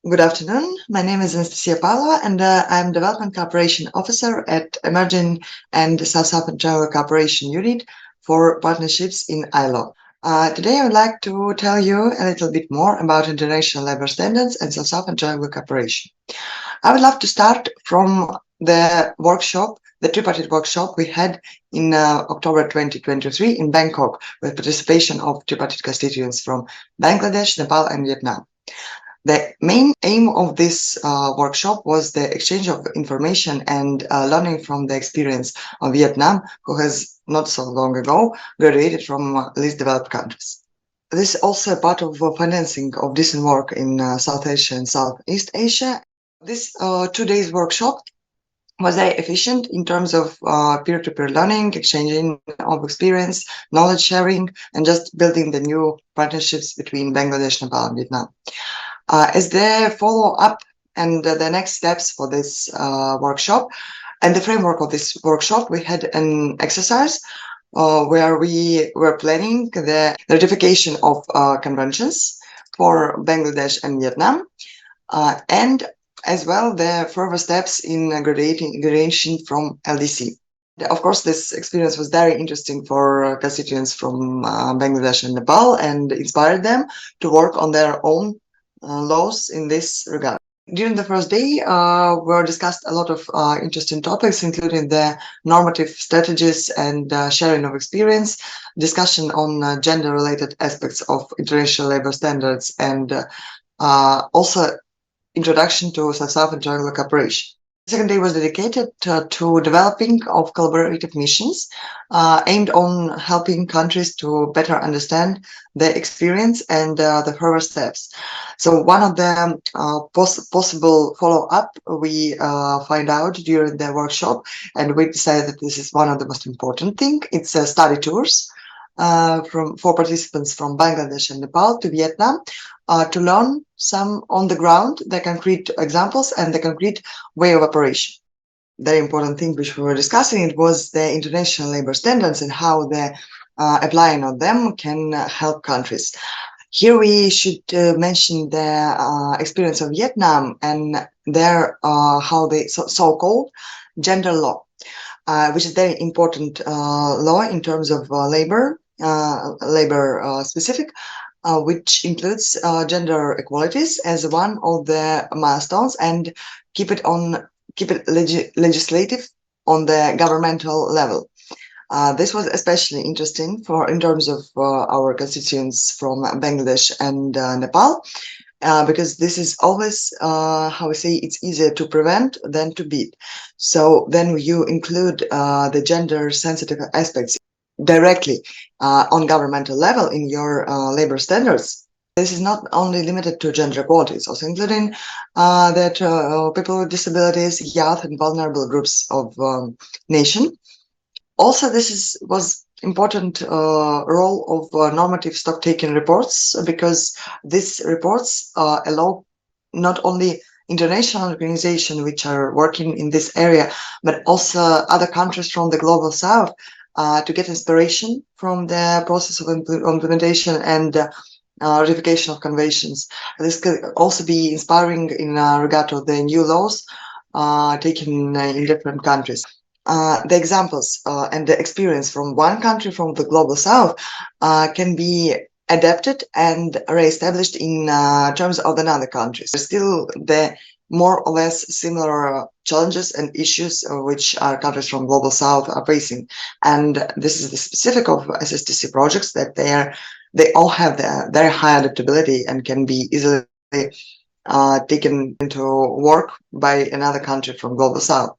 Good afternoon. My name is Anastasiia Pavlova, and I'm Development Cooperation Officer at Emerging and South-Southern General Cooperation Unit for Partnerships in ILO. Today, I would like to tell you a little bit more about international labor standards and South-Southern General Cooperation. I would love to start from the workshop, the tripartite workshop we had in October 2023 in Bangkok, with participation of tripartite constituents from Bangladesh, Nepal, and Vietnam. The main aim of this workshop was the exchange of information and learning from the experience of Vietnam, who has not so long ago graduated from least developed countries. This is also a part of financing of decent work in South Asia and Southeast Asia. This 2 days workshop was very efficient in terms of peer-to-peer learning, exchanging of experience, knowledge sharing, and just building the new partnerships between Bangladesh, Nepal, and Vietnam. As the follow-up and the next steps for this workshop and the framework of this workshop, we had an exercise where we were planning the ratification of conventions for Bangladesh and Vietnam, and as well the further steps in gradation from LDC. Of course, this experience was very interesting for constituents from Bangladesh and Nepal and inspired them to work on their own laws in this regard. During the first day, were discussed a lot of interesting topics, including the normative strategies and sharing of experience, discussion on gender-related aspects of international labor standards, and also introduction to South-Southern General Cooperation. The second day was dedicated to developing of collaborative missions aimed on helping countries to better understand the experience and the further steps. So one of the possible follow-up we find out during the workshop, and we decided that this is one of the most important thing. It's study tours for participants from Bangladesh and Nepal to Vietnam to learn some on the ground, the concrete examples and the concrete way of operation. Very important thing which we were discussing, it was the international labor standards and how the applying of them can help countries. Here we should mention the experience of Vietnam and their how they so-called gender law, which is very important law in terms of labor specific, which includes gender equalities as one of the milestones and keep it legislative on the governmental level. This was especially interesting in terms of our constituents from Bangladesh and Nepal, because this is always, how we say, it's easier to prevent than to beat. So then you include the gender sensitive aspects directly on governmental level in your labor standards. This is not only limited to gender equality, it's also including that people with disabilities, youth, and vulnerable groups of nation. Also, this was important role of normative stock-taking reports, because these reports allow not only international organizations which are working in this area, but also other countries from the global south to get inspiration from the process of implementation and ratification of conventions. This could also be inspiring in regard to the new laws taken in different countries. The examples and the experience from one country from the global south can be adapted and re-established in terms of another countries. There's still the more or less similar challenges and issues which our countries from global south are facing, and this is the specific of SSTC projects, that they all have the very high adaptability and can be easily taken into work by another country from global south.